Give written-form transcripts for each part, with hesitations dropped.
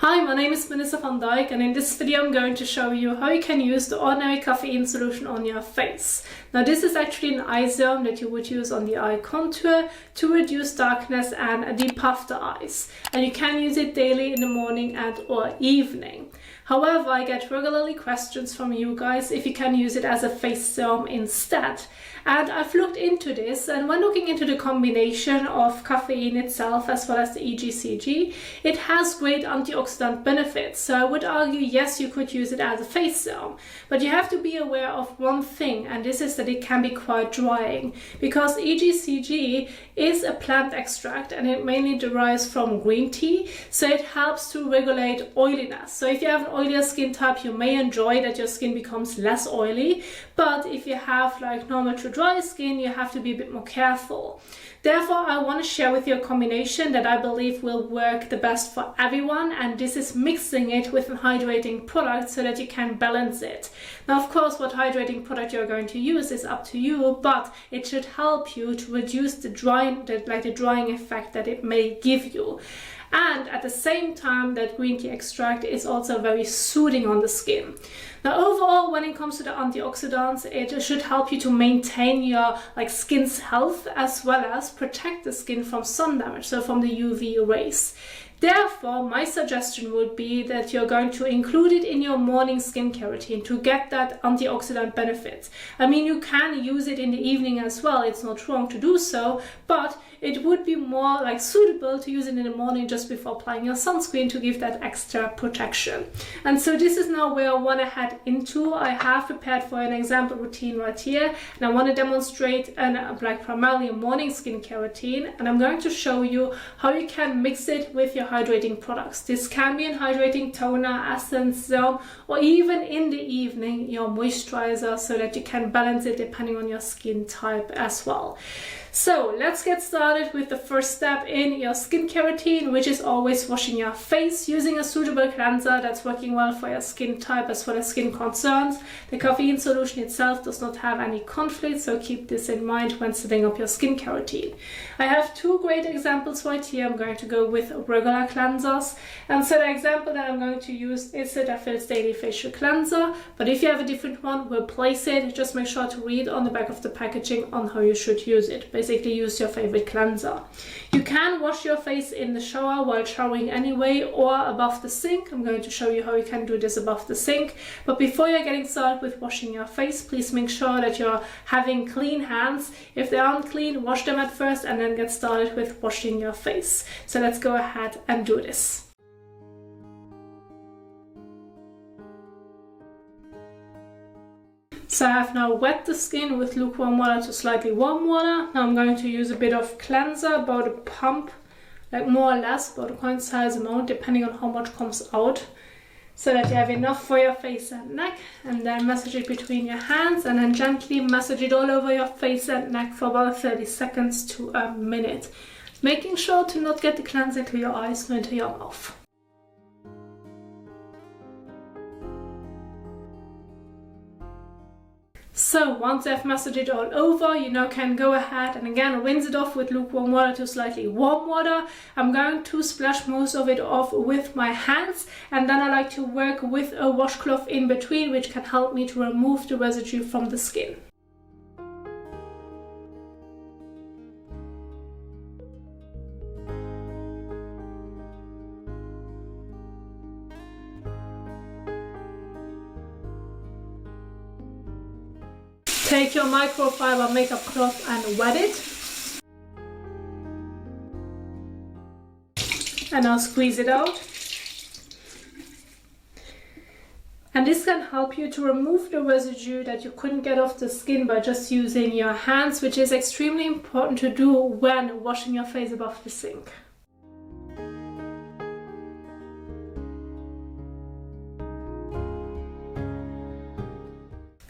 Hi, my name is Vanessa van Dijk, and in this video I'm going to show you how you can use the Ordinary Caffeine solution on your face. Now this is actually an eye serum that you would use on the eye contour to reduce darkness and depuff the eyes. And you can use it daily in the morning and or evening. However, I get regularly questions from you guys if you can use it as a face serum instead. And I've looked into this, and when looking into the combination of caffeine itself as well as the EGCG, it has great antioxidant benefits. So I would argue, yes, you could use it as a face serum, but you have to be aware of one thing, and this is that it can be quite drying, because EGCG is a plant extract and it mainly derives from green tea, so it helps to regulate oiliness. So if you have an oilier skin type, you may enjoy that your skin becomes less oily, but if you have like normal to dry skin, you have to be a bit more careful. Therefore, I want to share with you a combination that I believe will work the best for everyone, and this is mixing it with a hydrating product so that you can balance it. Now, of course, what hydrating product you're going to use is up to you, but it should help you to reduce the drying effect that it may give you. And at the same time, that green tea extract is also very soothing on the skin. Now overall, when it comes to the antioxidants, it should help you to maintain your skin's health as well as protect the skin from sun damage, so from the UV rays. Therefore, my suggestion would be that you're going to include it in your morning skincare routine to get that antioxidant benefit. I mean, you can use it in the evening as well, it's not wrong to do so, but it would be more suitable to use it in the morning just before applying your sunscreen to give that extra protection. And so this is now where I want to head into. I have prepared for an example routine right here, and I want to demonstrate primarily a morning skincare routine, and I'm going to show you how you can mix it with your hydrating products. This can be a hydrating toner, essence, serum, or even in the evening your moisturizer, so that you can balance it depending on your skin type as well. So let's get started with the first step in your skincare routine, which is always washing your face using a suitable cleanser that's working well for your skin type as well as skin concerns. The caffeine solution itself does not have any conflict, so keep this in mind when setting up your skincare routine. I have two great examples right here. I'm going to go with regular cleansers, and so the example that I'm going to use is the Cetaphil's Daily Facial Cleanser, but if you have a different one, replace it. Just make sure to read on the back of the packaging on how you should use it. Basically, use your favorite cleanser. You can wash your face in the shower while showering anyway, or above the sink. I'm going to show you how you can do this above the sink. But before you're getting started with washing your face, please make sure that you're having clean hands. If they aren't clean, wash them at first and then get started with washing your face. So let's go ahead and do this. So I have now wet the skin with lukewarm water to slightly warm water. Now I'm going to use a bit of cleanser, about a pump, more or less, about a coin size amount, depending on how much comes out, so that you have enough for your face and neck. And then massage it between your hands, and then gently massage it all over your face and neck for about 30 seconds to a minute. Making sure to not get the cleanser into your eyes nor into your mouth. So once I've massaged it all over, you now can go ahead and again rinse it off with lukewarm water to slightly warm water. I'm going to splash most of it off with my hands, and then I like to work with a washcloth in between, which can help me to remove the residue from the skin. Take your microfiber makeup cloth and wet it. And now squeeze it out. And this can help you to remove the residue that you couldn't get off the skin by just using your hands, which is extremely important to do when washing your face above the sink.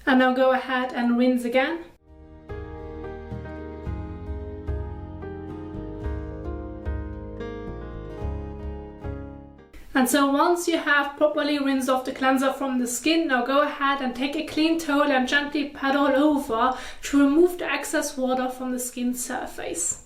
And now go ahead and rinse again. And so once you have properly rinsed off the cleanser from the skin, now go ahead and take a clean towel and gently pat all over to remove the excess water from the skin surface.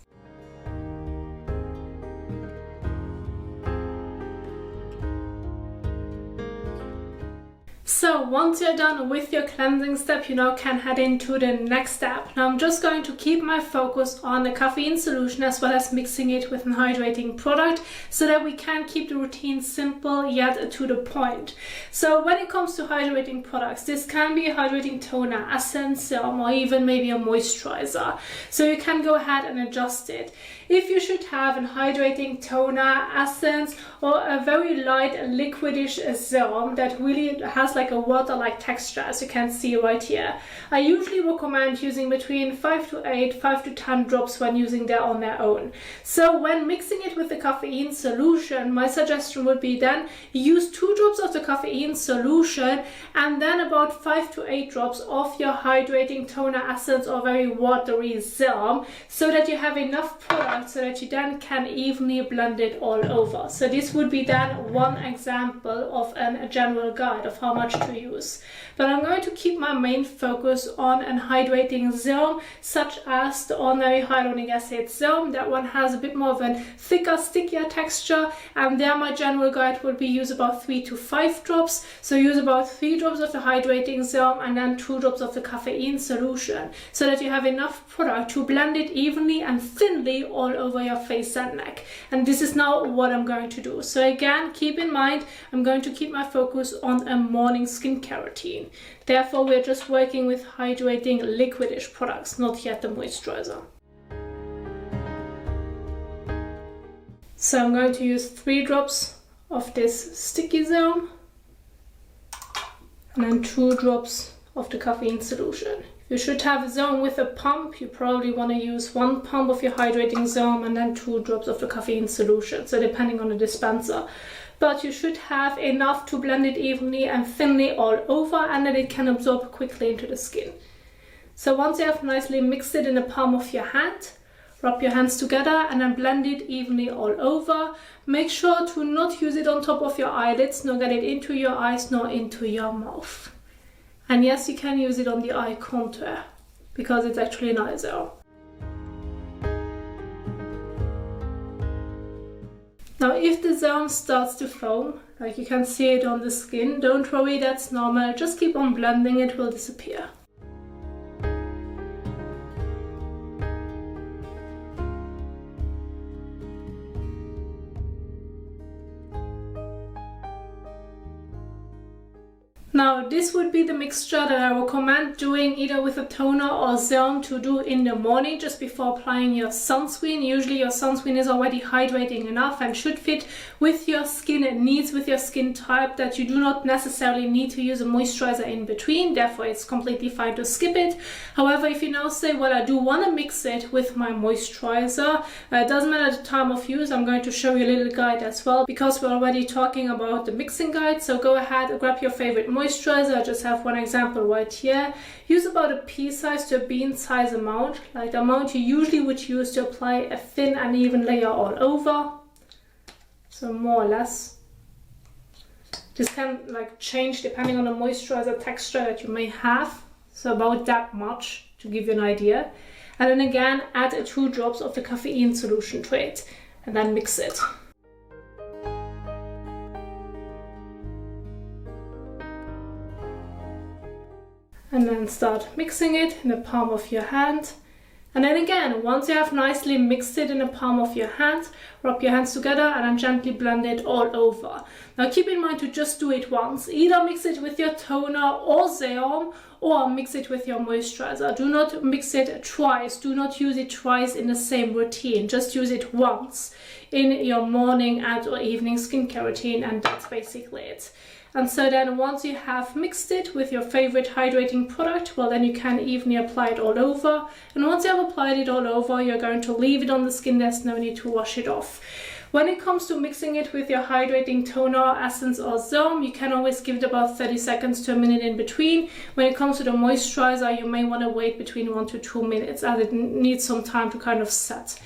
So once you're done with your cleansing step, you now can head into the next step. Now I'm just going to keep my focus on the caffeine solution as well as mixing it with an hydrating product so that we can keep the routine simple yet to the point. So when it comes to hydrating products, this can be a hydrating toner, essence, serum, or even maybe a moisturizer. So you can go ahead and adjust it. If you should have a hydrating toner, essence, or a very light liquidish serum that really has like a water-like texture, as you can see right here, I usually recommend using between 5 to 8, 5 to 10 drops when using that on their own. So when mixing it with the caffeine solution, my suggestion would be then use 2 drops of the caffeine solution and then about 5 to 8 drops of your hydrating toner, essence, or very watery serum, so that you have enough product so that you then can evenly blend it all over. So this would be then one example of a general guide of how much to use. But I'm going to keep my main focus on an hydrating serum, such as the Ordinary Hyaluronic Acid Serum. That one has a bit more of a thicker, stickier texture, and there my general guide would be use about 3 to 5 drops. So use about 3 drops of the hydrating serum and then 2 drops of the caffeine solution, so that you have enough product to blend it evenly and thinly all over your face and neck. And this is now what I'm going to do. So again, keep in mind, I'm going to keep my focus on a morning skincare routine. Therefore, we're just working with hydrating liquidish products, not yet the moisturizer. So I'm going to use 3 drops of this sticky serum and then 2 drops of the caffeine solution. You should have a serum with a pump. You probably want to use 1 pump of your hydrating serum and then 2 drops of the caffeine solution, so depending on the dispenser. But you should have enough to blend it evenly and thinly all over, and that it can absorb quickly into the skin. So once you have nicely mixed it in the palm of your hand, rub your hands together and then blend it evenly all over. Make sure to not use it on top of your eyelids, nor get it into your eyes, nor into your mouth. And yes, you can use it on the eye contour, because it's actually an eye serum. Now if the serum starts to foam, like you can see it on the skin, don't worry, that's normal. Just keep on blending, it will disappear. Now this would be the mixture that I recommend doing either with a toner or serum to do in the morning just before applying your sunscreen. Usually your sunscreen is already hydrating enough and should fit with your skin needs, with your skin type, that you do not necessarily need to use a moisturizer in between. Therefore it's completely fine to skip it. However, if you now say, well, I do want to mix it with my moisturizer, it doesn't matter the time of use. I'm going to show you a little guide as well, because we're already talking about the mixing guide. So go ahead and grab your favorite moisturizer. I just have one example right here. Use about a pea size to a bean size amount, like the amount you usually would use to apply a thin and even layer all over. So more or less. This can like change depending on the moisturizer texture that you may have. So about that much to give you an idea. And then again, add 2 drops of the caffeine solution to it and then mix it. And then start mixing it in the palm of your hand. And then again, once you have nicely mixed it in the palm of your hand, rub your hands together and then gently blend it all over. Now keep in mind to just do it once. Either mix it with your toner or serum, or mix it with your moisturizer. Do not mix it twice. Do not use it twice in the same routine. Just use it once in your morning and or evening skincare routine, and that's basically it. And so then once you have mixed it with your favorite hydrating product, well, then you can evenly apply it all over. And once you have applied it all over, you're going to leave it on the skin. There's no need to wash it off. When it comes to mixing it with your hydrating toner, essence, or serum, you can always give it about 30 seconds to a minute in between. When it comes to the moisturizer, you may want to wait between 1 to 2 minutes, as it needs some time to kind of set.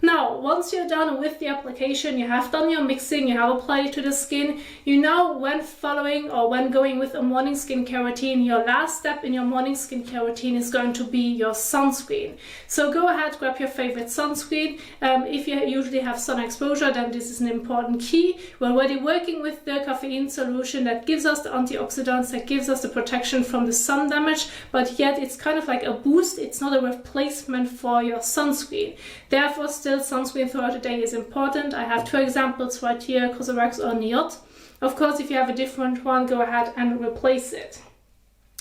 Now, once you're done with the application, you have done your mixing, you have applied it to the skin, you know when following or when going with a morning skincare routine, your last step in your morning skincare routine is going to be your sunscreen. So go ahead, grab your favorite sunscreen. If you usually have sun exposure, then this is an important key. We're already working with the caffeine solution that gives us the antioxidants, that gives us the protection from the sun damage, but yet it's kind of like a boost. It's not a replacement for your sunscreen. Therefore, still sunscreen throughout the day is important. I have 2 examples right here, Cosrx or Niot. Of course, if you have a different one, go ahead and replace it.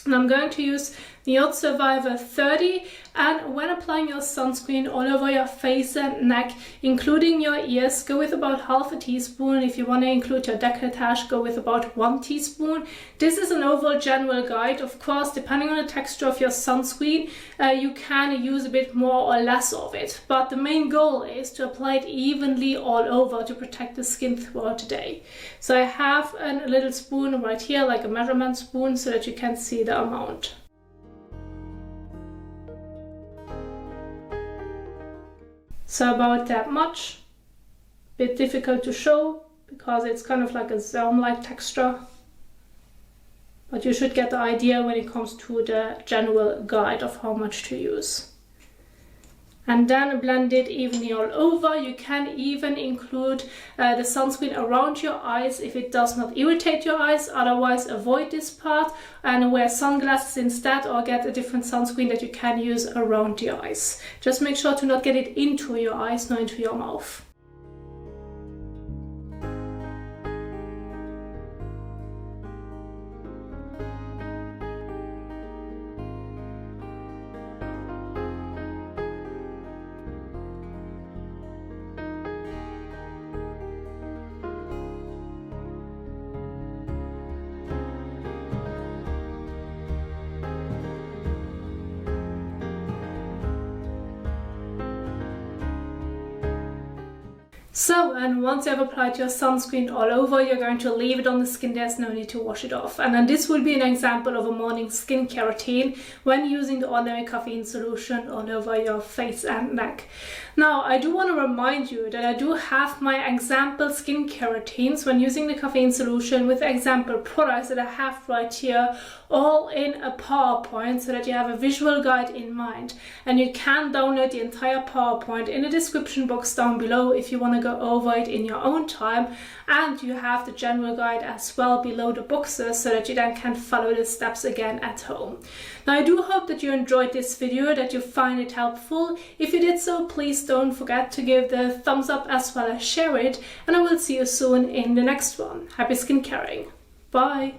And I'm going to use Niot Survivor 30, and when applying your sunscreen all over your face and neck, including your ears, go with about half a teaspoon. If you want to include your décolletage, go with about 1 teaspoon. This is an overall general guide. Of course, depending on the texture of your sunscreen, you can use a bit more or less of it. But the main goal is to apply it evenly all over to protect the skin throughout the day. So I have a little spoon right here, like a measurement spoon, so that you can see the amount. So about that much. Bit difficult to show because it's kind of like a film-like texture, but you should get the idea when it comes to the general guide of how much to use. And then blend it evenly all over. You can even include the sunscreen around your eyes if it does not irritate your eyes. Otherwise, avoid this part and wear sunglasses instead, or get a different sunscreen that you can use around your eyes. Just make sure to not get it into your eyes, not into your mouth. So, and once you have applied your sunscreen all over, you're going to leave it on the skin. There's no need to wash it off. And then this will be an example of a morning skincare routine when using the Ordinary Caffeine solution all over your face and neck. Now, I do want to remind you that I do have my example skincare routines when using the caffeine solution with example products that I have right here, all in a PowerPoint, so that you have a visual guide in mind. And you can download the entire PowerPoint in the description box down below if you want to go over it in your own time. And you have the general guide as well below the boxes, so that you then can follow the steps again at home. Now, I do hope that you enjoyed this video, that you find it helpful. If you did so, please don't forget to give the thumbs up as well as share it. And I will see you soon in the next one. Happy skincaring. Bye.